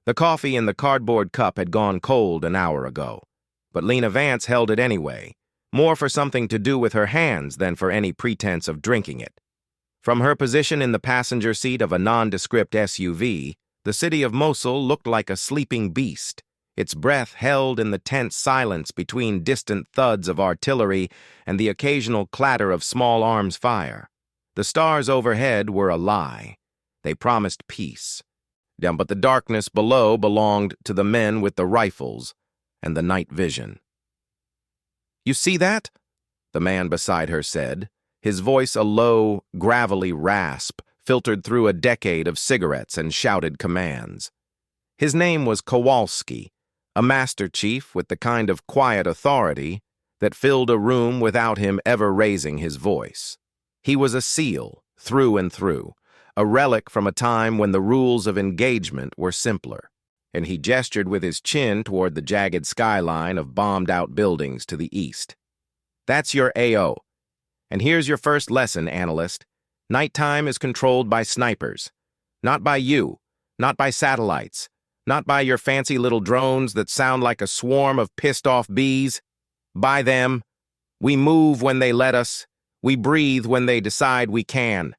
The coffee in the cardboard cup had gone cold an hour ago, but Lena Vance held it anyway, more for something to do with her hands than for any pretense of drinking it. From her position in the passenger seat of a nondescript SUV, the city of Mosul looked like a sleeping beast, its breath held in the tense silence between distant thuds of artillery and the occasional clatter of small arms fire. The stars overhead were a lie. They promised peace. But the darkness below belonged to the men with the rifles and the night vision. "You see that?" the man beside her said, his voice a low, gravelly rasp filtered through a decade of cigarettes and shouted commands. His name was Kowalski, a master chief with the kind of quiet authority that filled a room without him ever raising his voice. He was a SEAL, through and through, a relic from a time when the rules of engagement were simpler, and he gestured with his chin toward the jagged skyline of bombed-out buildings to the east. "That's your AO. And here's your first lesson, analyst. Nighttime is controlled by snipers. Not by you, not by satellites, not by your fancy little drones that sound like a swarm of pissed-off bees. By them. We move when they let us. We breathe when they decide we can.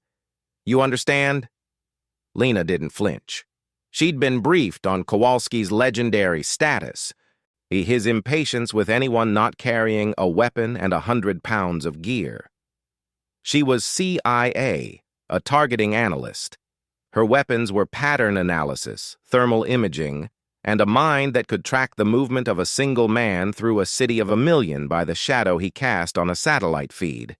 You understand?" Lena didn't flinch. She'd been briefed on Kowalski's legendary status, his impatience with anyone not carrying a weapon and 100 pounds of gear. She was CIA, a targeting analyst. Her weapons were pattern analysis, thermal imaging, and a mind that could track the movement of a single man through a city of 1,000,000 by the shadow he cast on a satellite feed.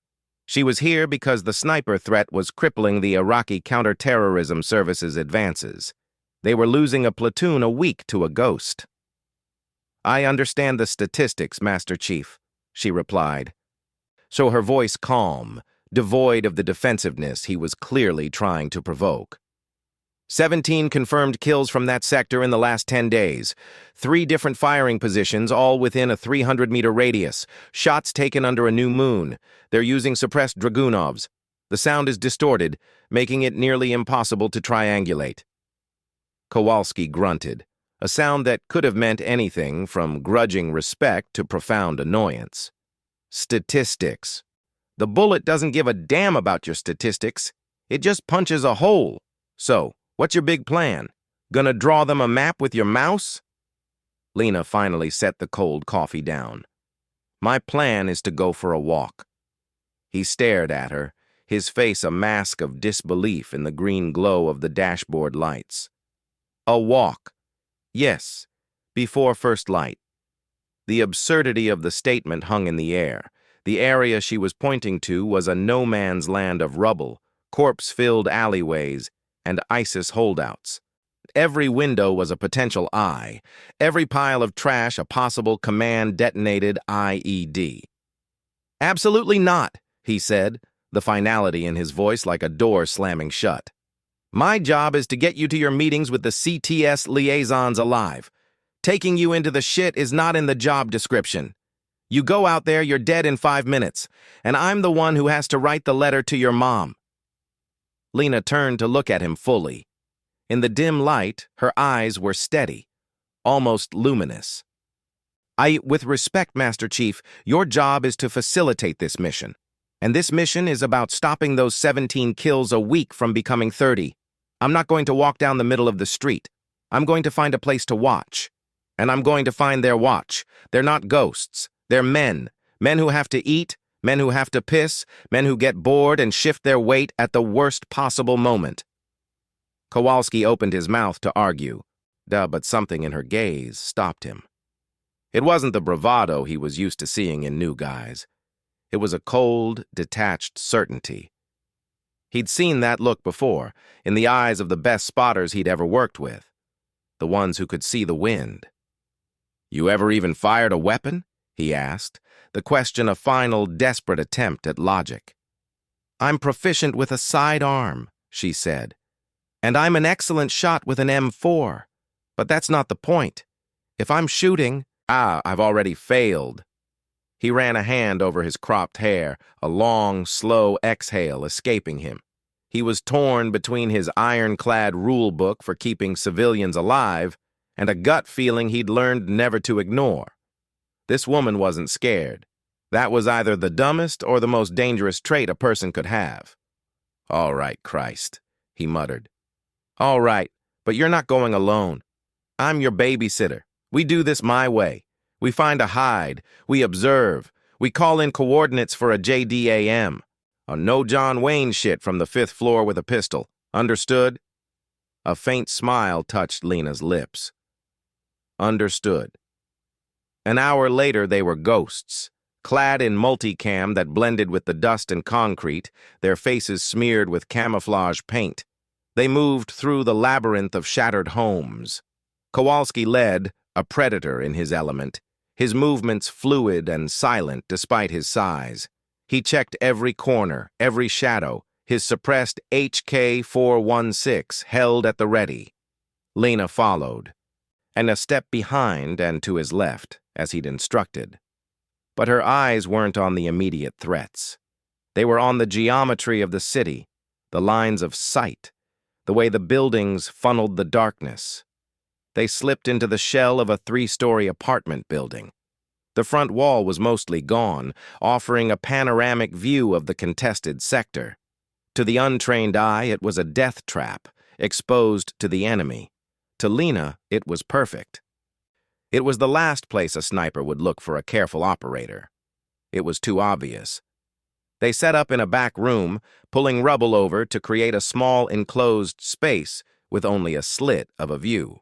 She was here because the sniper threat was crippling the Iraqi counterterrorism service's advances. They were losing a platoon a week to a ghost. "I understand the statistics, Master Chief," she replied. So her voice calm, devoid of the defensiveness he was clearly trying to provoke. 17 confirmed kills from that sector in the last 10 days. 3 different firing positions, all within a 300-meter radius. Shots taken under a new moon. They're using suppressed Dragunovs. The sound is distorted, making it nearly impossible to triangulate. Kowalski grunted, a sound that could have meant anything from grudging respect to profound annoyance. Statistics. The bullet doesn't give a damn about your statistics. It just punches a hole. So, what's your big plan? Gonna draw them a map with your mouse? Lena finally set the cold coffee down. "My plan is to go for a walk." He stared at her, his face a mask of disbelief in the green glow of the dashboard lights. A walk. Yes, before first light. The absurdity of the statement hung in the air. The area she was pointing to was a no-man's land of rubble, corpse-filled alleyways, and ISIS holdouts. Every window was a potential eye, every pile of trash a possible command-detonated IED. "Absolutely not," he said, the finality in his voice like a door slamming shut. "My job is to get you to your meetings with the CTS liaisons alive. Taking you into the shit is not in the job description. You go out there, you're dead in 5 minutes, and I'm the one who has to write the letter to your mom." Lena turned to look at him fully. In the dim light, her eyes were steady, almost luminous. With respect, Master Chief, your job is to facilitate this mission. And this mission is about stopping those 17 kills a week from becoming 30. I'm not going to walk down the middle of the street. I'm going to find a place to watch. And I'm going to find their watch. They're not ghosts. They're men. Men who have to eat, men who have to piss, men who get bored and shift their weight at the worst possible moment. Kowalski opened his mouth to argue, but something in her gaze stopped him. It wasn't the bravado he was used to seeing in new guys. It was a cold, detached certainty. He'd seen that look before, in the eyes of the best spotters he'd ever worked with, the ones who could see the wind. "You ever even fired a weapon?" he asked, the question a final, desperate attempt at logic. "I'm proficient with a sidearm," she said. "And I'm an excellent shot with an M4. But that's not the point. If I'm shooting, I've already failed." He ran a hand over his cropped hair, a long, slow exhale escaping him. He was torn between his ironclad rule book for keeping civilians alive and a gut feeling he'd learned never to ignore. This woman wasn't scared. That was either the dumbest or the most dangerous trait a person could have. "All right, Christ," he muttered. "All right, but you're not going alone. I'm your babysitter. We do this my way. We find a hide. We observe. We call in coordinates for a JDAM. A no John Wayne shit from the 5th floor with a pistol. Understood?" A faint smile touched Lena's lips. Understood. An hour later, they were ghosts, clad in multicam that blended with the dust and concrete, their faces smeared with camouflage paint. They moved through the labyrinth of shattered homes. Kowalski led, a predator in his element, his movements fluid and silent despite his size. He checked every corner, every shadow, his suppressed HK-416 held at the ready. Lena followed, and a step behind and to his left, as he'd instructed. But her eyes weren't on the immediate threats. They were on the geometry of the city, the lines of sight, the way the buildings funneled the darkness. They slipped into the shell of a 3-story apartment building. The front wall was mostly gone, offering a panoramic view of the contested sector. To the untrained eye, it was a death trap, exposed to the enemy. To Lena, it was perfect. It was the last place a sniper would look for a careful operator. It was too obvious. They set up in a back room, pulling rubble over to create a small enclosed space with only a slit of a view.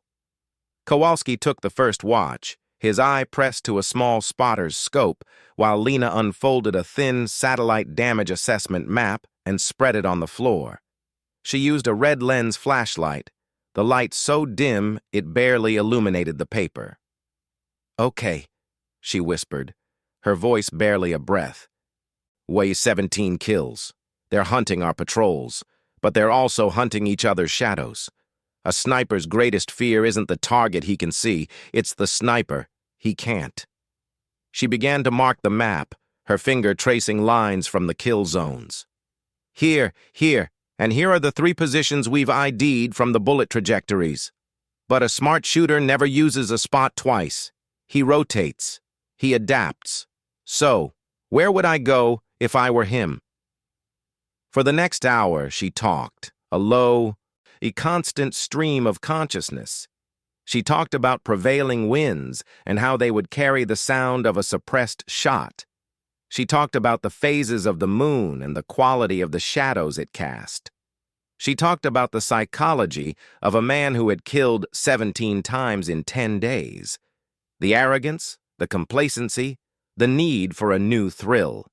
Kowalski took the first watch, his eye pressed to a small spotter's scope, while Lena unfolded a thin satellite damage assessment map and spread it on the floor. She used a red lens flashlight, the light so dim it barely illuminated the paper. "Okay," she whispered, her voice barely a breath. "Weighs 17 kills. They're hunting our patrols, but they're also hunting each other's shadows. A sniper's greatest fear isn't the target he can see, it's the sniper he can't." She began to mark the map, her finger tracing lines from the kill zones. Here, and here are the 3 positions we've ID'd from the bullet trajectories. But a smart shooter never uses a spot twice. He rotates. He adapts. So, where would I go if I were him? For the next hour, she talked, a constant stream of consciousness. She talked about prevailing winds and how they would carry the sound of a suppressed shot. She talked about the phases of the moon and the quality of the shadows it cast. She talked about the psychology of a man who had killed 17 times in 10 days. The arrogance, the complacency, the need for a new thrill.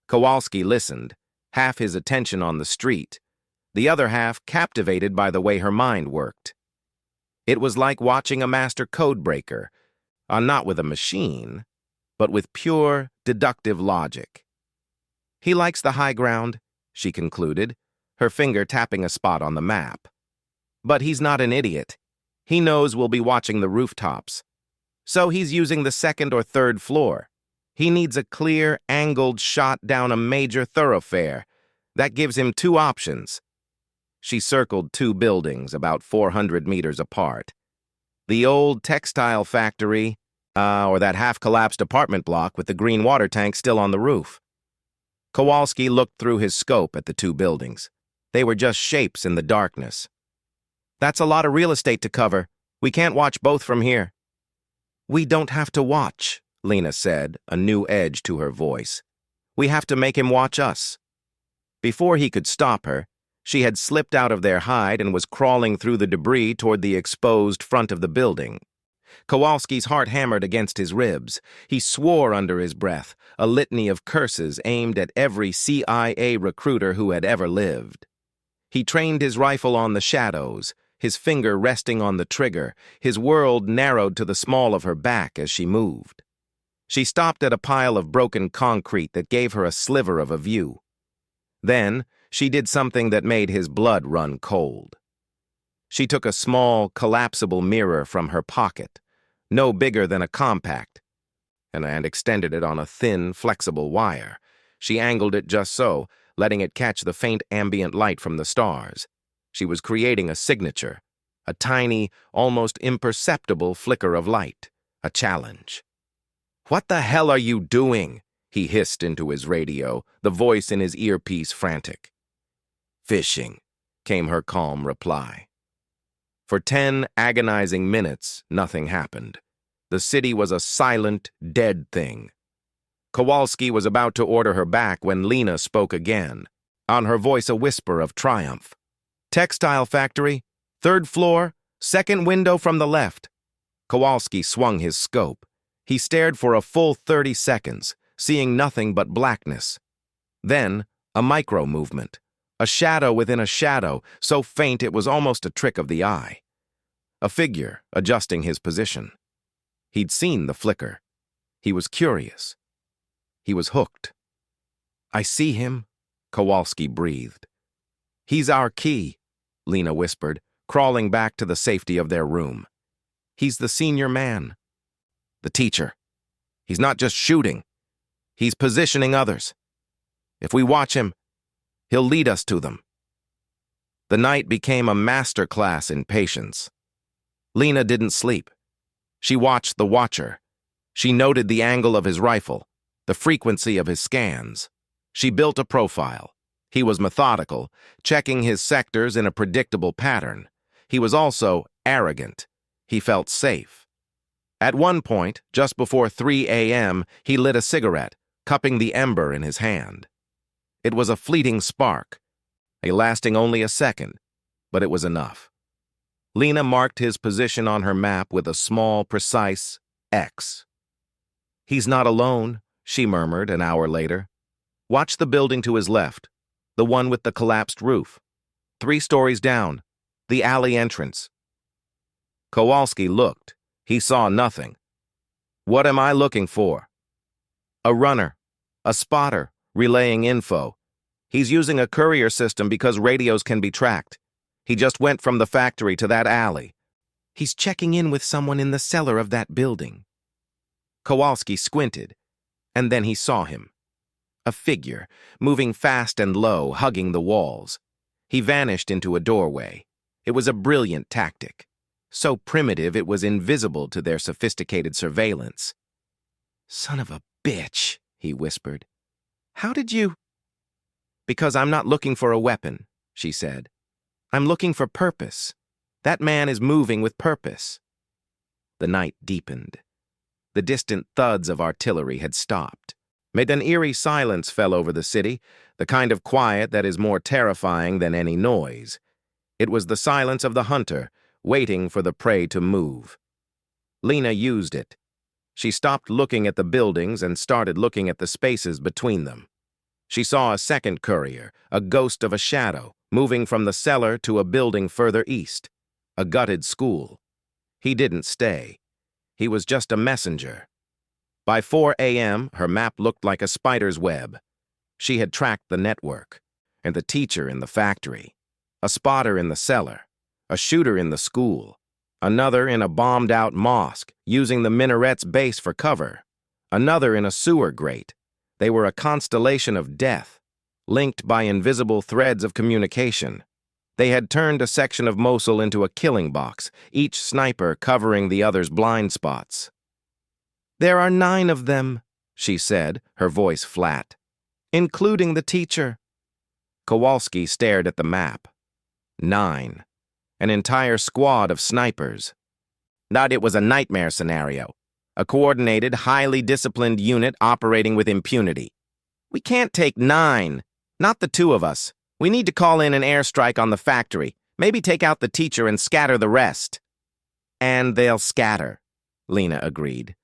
Kowalski listened, half his attention on the street, the other half captivated by the way her mind worked. It was like watching a master codebreaker, not with a machine, but with pure, deductive logic. "He likes the high ground," she concluded, her finger tapping a spot on the map. "But he's not an idiot. He knows we'll be watching the rooftops. So he's using the 2nd or 3rd floor. He needs a clear, angled shot down a major thoroughfare. That gives him 2 options." She circled 2 buildings about 400 meters apart. The old textile factory, or that half-collapsed apartment block with the green water tank still on the roof. Kowalski looked through his scope at the 2 buildings. They were just shapes in the darkness. "That's a lot of real estate to cover. We can't watch both from here." "We don't have to watch," Lena said, a new edge to her voice. "We have to make him watch us." Before he could stop her, she had slipped out of their hide and was crawling through the debris toward the exposed front of the building. Kowalski's heart hammered against his ribs. He swore under his breath, a litany of curses aimed at every CIA recruiter who had ever lived. He trained his rifle on the shadows, his finger resting on the trigger, his world narrowed to the small of her back as she moved. She stopped at a pile of broken concrete that gave her a sliver of a view. Then, she did something that made his blood run cold. She took a small, collapsible mirror from her pocket, no bigger than a compact, and extended it on a thin, flexible wire. She angled it just so, letting it catch the faint ambient light from the stars. She was creating a signature, A tiny, almost imperceptible flicker of light. A challenge. "What the hell are you doing?" he hissed into his radio, the voice in his earpiece frantic. "Fishing," came her calm reply. For 10 agonizing minutes, nothing happened. The city was a silent, dead thing. Kowalski was about to order her back when Lena spoke again, on her voice a whisper of triumph. "Textile factory, 3rd floor, 2nd window from the left." Kowalski swung his scope. He stared for a full 30 seconds, seeing nothing but blackness. Then, a micro-movement, a shadow within a shadow, so faint it was almost a trick of the eye. A figure adjusting his position. He'd seen the flicker. He was curious. He was hooked. "I see him," Kowalski breathed. "He's our key," Lena whispered, crawling back to the safety of their room. "He's the senior man. The teacher. He's not just shooting. He's positioning others. If we watch him, he'll lead us to them." The night became a master class in patience. Lena didn't sleep. She watched the watcher. She noted the angle of his rifle, the frequency of his scans. She built a profile. He was methodical, checking his sectors in a predictable pattern. He was also arrogant. He felt safe. At one point, just before 3 a.m., he lit a cigarette, cupping the ember in his hand. It was a fleeting spark, lasting only a second, but it was enough. Lena marked his position on her map with a small, precise X. "He's not alone," she murmured an hour later. "Watch the building to his left, the one with the collapsed roof. 3 stories down, the alley entrance." Kowalski looked. He saw nothing. "What am I looking for?" "A runner, a spotter, relaying info. He's using a courier system because radios can be tracked. He just went from the factory to that alley. He's checking in with someone in the cellar of that building." Kowalski squinted, and then he saw him. A figure, moving fast and low, hugging the walls. He vanished into a doorway. It was a brilliant tactic. So primitive it was invisible to their sophisticated surveillance. "Son of a bitch," he whispered. "How did you—" "Because I'm not looking for a weapon," she said. "I'm looking for purpose. That man is moving with purpose." The night deepened. The distant thuds of artillery had stopped. An eerie silence fell over the city, the kind of quiet that is more terrifying than any noise. It was the silence of the hunter, waiting for the prey to move. Lena used it. She stopped looking at the buildings and started looking at the spaces between them. She saw a second courier, a ghost of a shadow, moving from the cellar to a building further east, a gutted school. He didn't stay. He was just a messenger. By 4 a.m., her map looked like a spider's web. She had tracked the network, and the teacher in the factory, a spotter in the cellar, a shooter in the school, another in a bombed-out mosque, using the minaret's base for cover, another in a sewer grate. They were a constellation of death, linked by invisible threads of communication. They had turned a section of Mosul into a killing box, each sniper covering the other's blind spots. "There are 9 of them," she said, her voice flat, "including the teacher." Kowalski stared at the map. 9. An entire squad of snipers. Not it was a nightmare scenario. A coordinated, highly disciplined unit operating with impunity. "We can't take 9. Not the 2 of us. We need to call in an airstrike on the factory. Maybe take out the teacher and scatter the rest." "And they'll scatter," Lena agreed.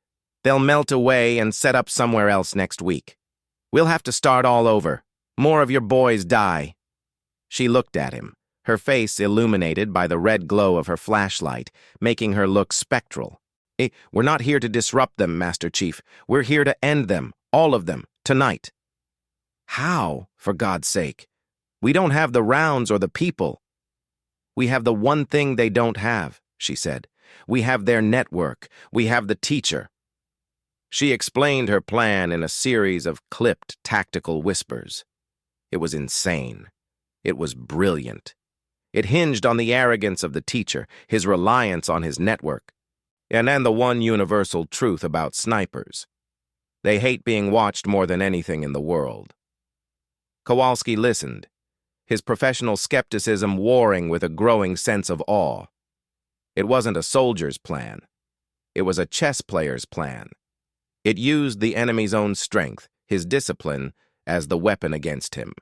"They'll melt away and set up somewhere else next week. We'll have to start all over. More of your boys die." She looked at him, her face illuminated by the red glow of her flashlight, making her look spectral. We're not here to disrupt them, Master Chief. We're here to end them, all of them, tonight." "How, for God's sake? We don't have the rounds or the people." "We have the one thing they don't have," she said. "We have their network. We have the teacher." She explained her plan in a series of clipped, tactical whispers. It was insane. It was brilliant. It hinged on the arrogance of the teacher, his reliance on his network, and then the one universal truth about snipers. They hate being watched more than anything in the world. Kowalski listened, his professional skepticism warring with a growing sense of awe. It wasn't a soldier's plan. It was a chess player's plan. It used the enemy's own strength, his discipline, as the weapon against him.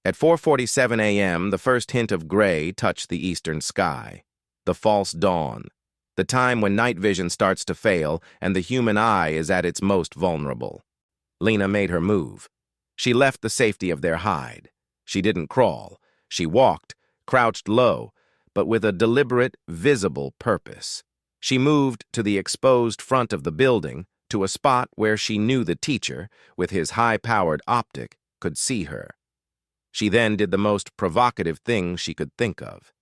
At 4:47 a.m., the first hint of gray touched the eastern sky. The false dawn. The time when night vision starts to fail and the human eye is at its most vulnerable. Lena made her move. She left the safety of their hide. She didn't crawl. She walked, crouched low, but with a deliberate, visible purpose. She moved to the exposed front of the building, to a spot where she knew the teacher, with his high-powered optic, could see her. She then did the most provocative thing she could think of.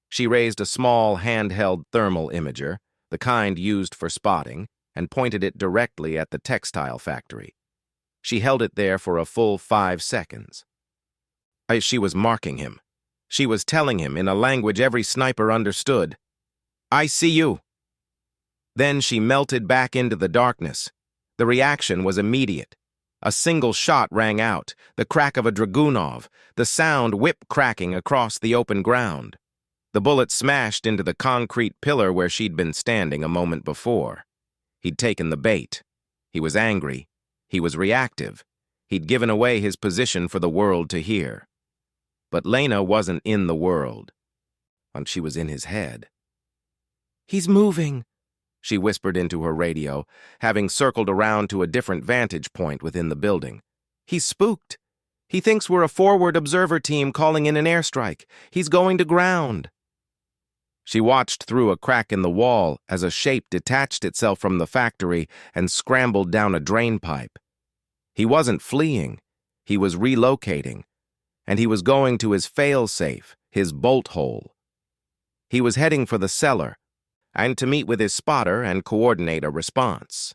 She raised a small handheld thermal imager, the kind used for spotting, and pointed it directly at the textile factory. She held it there for a full 5 seconds. She was marking him. She was telling him, in a language every sniper understood, "I see you." Then she melted back into the darkness. The reaction was immediate. A single shot rang out, the crack of a Dragunov, the sound whip-cracking across the open ground. The bullet smashed into the concrete pillar where she'd been standing a moment before. He'd taken the bait. He was angry. He was reactive. He'd given away his position for the world to hear. But Lena wasn't in the world, and she was in his head. "He's moving," she whispered into her radio, having circled around to a different vantage point within the building. "He's spooked. He thinks we're a forward observer team calling in an airstrike. He's going to ground." She watched through a crack in the wall as a shape detached itself from the factory and scrambled down a drain pipe. He wasn't fleeing. He was relocating. And he was going to his fail-safe, his bolt hole. He was heading for the cellar, and to meet with his spotter and coordinate a response.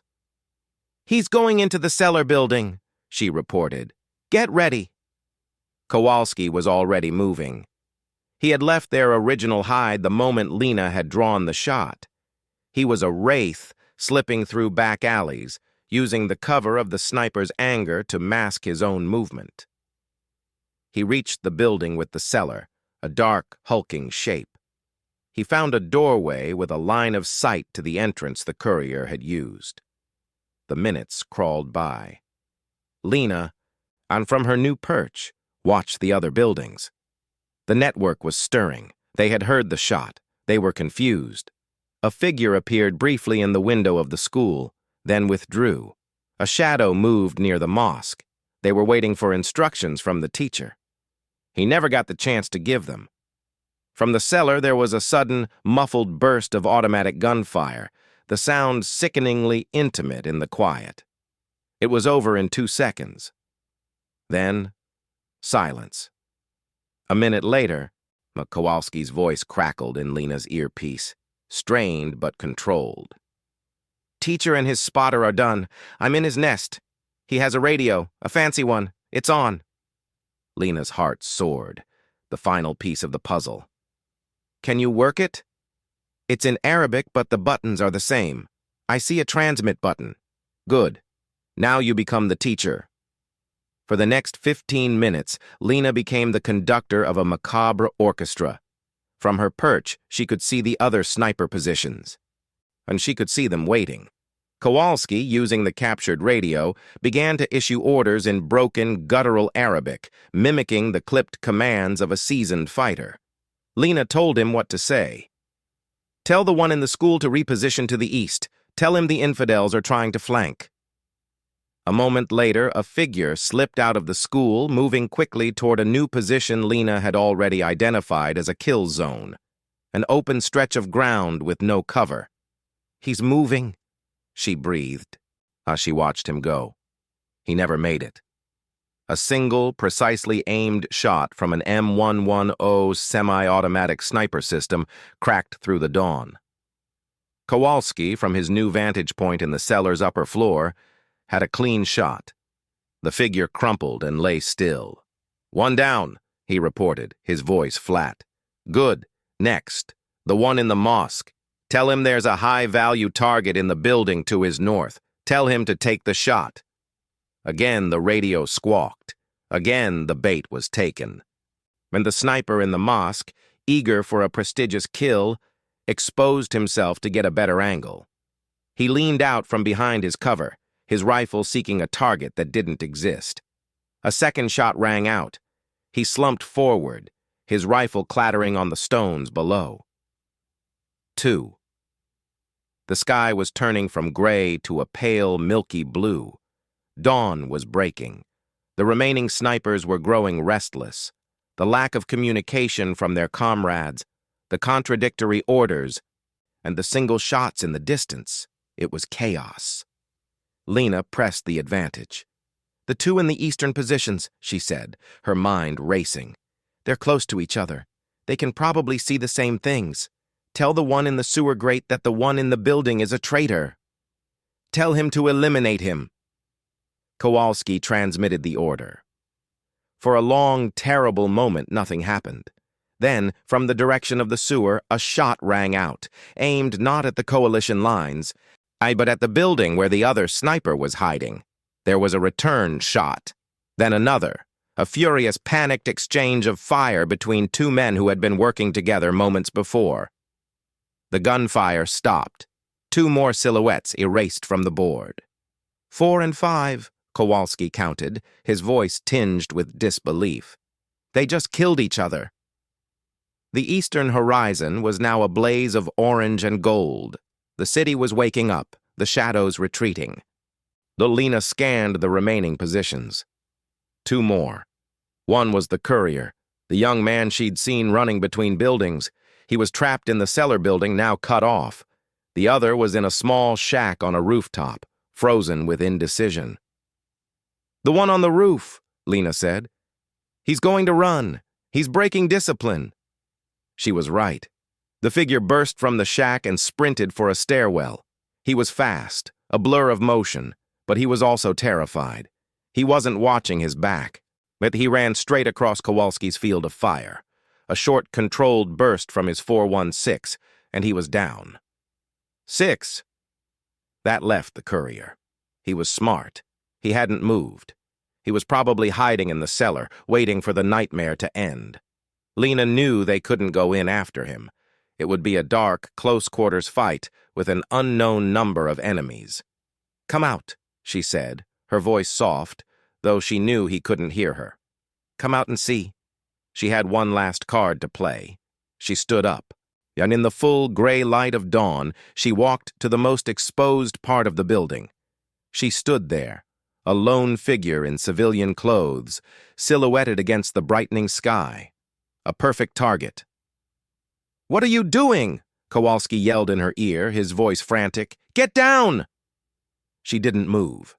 "He's going into the cellar building," she reported. "Get ready." Kowalski was already moving. He had left their original hide the moment Lena had drawn the shot. He was a wraith slipping through back alleys, using the cover of the sniper's anger to mask his own movement. He reached the building with the cellar, a dark, hulking shape. He found a doorway with a line of sight to the entrance the courier had used. The minutes crawled by. Lena, and from her new perch, watched the other buildings. The network was stirring. They had heard the shot. They were confused. A figure appeared briefly in the window of the school, then withdrew. A shadow moved near the mosque. They were waiting for instructions from the teacher. He never got the chance to give them. From the cellar, there was a sudden, muffled burst of automatic gunfire, the sound sickeningly intimate in the quiet. It was over in 2 seconds. Then, silence. A minute later, Kowalski's voice crackled in Lena's earpiece, strained but controlled. "Teacher and his spotter are done. I'm in his nest. He has a radio, a fancy one. It's on." Lena's heart soared, the final piece of the puzzle. "Can you work it?" "It's in Arabic, but the buttons are the same. I see a transmit button." "Good. Now you become the teacher." For the next 15 minutes, Lena became the conductor of a macabre orchestra. From her perch, she could see the other sniper positions. And she could see them waiting. Kowalski, using the captured radio, began to issue orders in broken, guttural Arabic, mimicking the clipped commands of a seasoned fighter. Lena told him what to say. "Tell the one in the school to reposition to the east. Tell him the infidels are trying to flank." A moment later, a figure slipped out of the school, moving quickly toward a new position Lena had already identified as a kill zone, an open stretch of ground with no cover. "He's moving," she breathed, as she watched him go. He never made it. A single, precisely aimed shot from an M110 semi-automatic sniper system cracked through the dawn. Kowalski, from his new vantage point in the cellar's upper floor, had a clean shot. The figure crumpled and lay still. "One down," he reported, his voice flat. Good. Next. The one in the mosque. Tell him there's a high-value target in the building to his north. Tell him to take the shot. Again, the radio squawked. Again, the bait was taken. And the sniper in the mosque, eager for a prestigious kill, exposed himself to get a better angle. He leaned out from behind his cover, his rifle seeking a target that didn't exist. A second shot rang out. He slumped forward, his rifle clattering on the stones below. 2. The sky was turning from gray to a pale, milky blue. Dawn was breaking. The remaining snipers were growing restless. The lack of communication from their comrades, the contradictory orders, and the single shots in the distance. It was chaos. Lena pressed the advantage. The two in the eastern positions, she said, her mind racing. They're close to each other. They can probably see the same things. Tell the one in the sewer grate that the one in the building is a traitor. Tell him to eliminate him. Kowalski transmitted the order. For a long, terrible moment, nothing happened. Then, from the direction of the sewer, a shot rang out, aimed not at the coalition lines, but at the building where the other sniper was hiding. There was a return shot. Then another, a furious, panicked exchange of fire between two men who had been working together moments before. The gunfire stopped. Two more silhouettes erased from the board. 4 and 5, Kowalski counted, his voice tinged with disbelief. They just killed each other. The eastern horizon was now a blaze of orange and gold. The city was waking up, the shadows retreating. Lena scanned the remaining positions. 2 more. One was the courier, the young man she'd seen running between buildings. He was trapped in the cellar building, now cut off. The other was in a small shack on a rooftop, frozen with indecision. The one on the roof, Lena said. He's going to run. He's breaking discipline. She was right. The figure burst from the shack and sprinted for a stairwell. He was fast, a blur of motion, but he was also terrified. He wasn't watching his back, but he ran straight across Kowalski's field of fire. A short, controlled burst from his 4.16, and he was down. 6. That left the courier. He was smart. He hadn't moved. He was probably hiding in the cellar, waiting for the nightmare to end. Lena knew they couldn't go in after him. It would be a dark, close-quarters fight with an unknown number of enemies. "Come out," she said, her voice soft, though she knew he couldn't hear her. "Come out and see." She had one last card to play. She stood up, and in the full gray light of dawn, she walked to the most exposed part of the building. She stood there, a lone figure in civilian clothes, silhouetted against the brightening sky. A perfect target. "What are you doing?" Kowalski yelled in her ear, his voice frantic. "Get down!" She didn't move.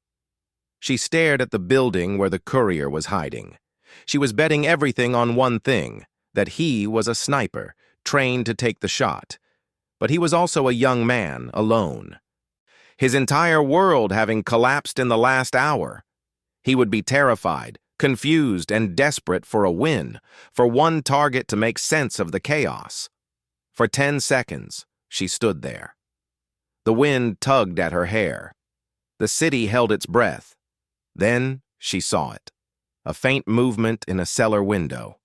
She stared at the building where the courier was hiding. She was betting everything on one thing, that he was a sniper, trained to take the shot. But he was also a young man, alone. His entire world having collapsed in the last hour. He would be terrified, confused, and desperate for a win, for one target to make sense of the chaos. For 10 seconds, she stood there. The wind tugged at her hair. The city held its breath. Then she saw it. A faint movement in a cellar window.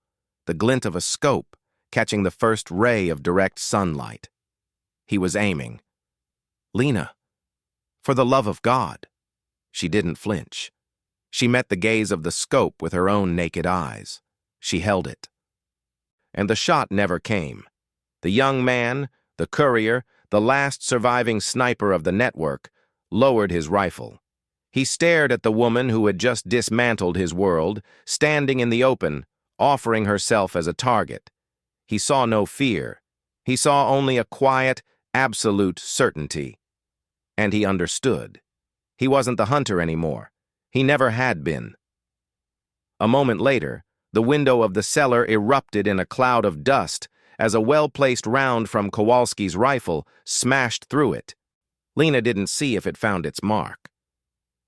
The glint of a scope, catching the first ray of direct sunlight. He was aiming. "Lena, for the love of God." She didn't flinch. She met the gaze of the scope with her own naked eyes. She held it. And the shot never came. The young man, the courier, the last surviving sniper of the network, lowered his rifle. He stared at the woman who had just dismantled his world, standing in the open, offering herself as a target. He saw no fear. He saw only a quiet, absolute certainty. And he understood. He wasn't the hunter anymore. He never had been. A moment later, the window of the cellar erupted in a cloud of dust as a well-placed round from Kowalski's rifle smashed through it. Lena didn't see if it found its mark.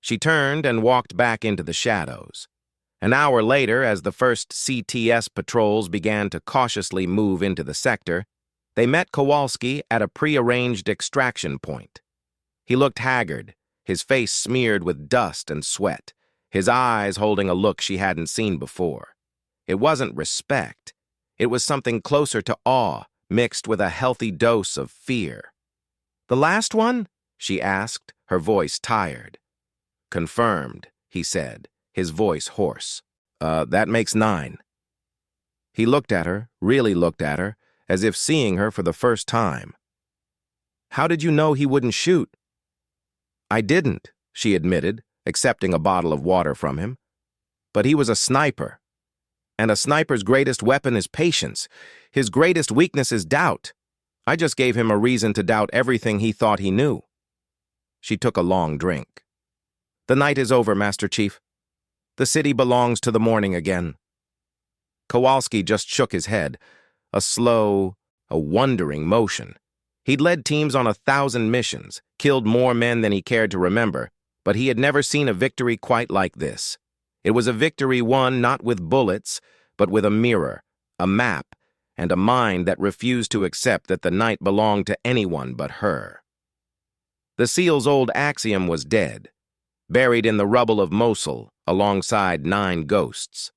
She turned and walked back into the shadows. An hour later, as the first CTS patrols began to cautiously move into the sector, they met Kowalski at a prearranged extraction point. He looked haggard, his face smeared with dust and sweat, his eyes holding a look she hadn't seen before. It wasn't respect. It was something closer to awe, mixed with a healthy dose of fear. "The last one?" she asked, her voice tired. "Confirmed," he said, his voice hoarse. That makes 9. He looked at her, really looked at her, as if seeing her for the first time. "How did you know he wouldn't shoot?" "I didn't," she admitted, accepting a bottle of water from him. "But he was a sniper. And a sniper's greatest weapon is patience. His greatest weakness is doubt. I just gave him a reason to doubt everything he thought he knew." She took a long drink. "The night is over, Master Chief. The city belongs to the morning again." Kowalski just shook his head, a slow, wondering motion. He'd led teams on 1,000 missions, killed more men than he cared to remember, but he had never seen a victory quite like this. It was a victory won not with bullets, but with a mirror, a map, and a mind that refused to accept that the night belonged to anyone but her. The SEAL's old axiom was dead, buried in the rubble of Mosul alongside 9 ghosts.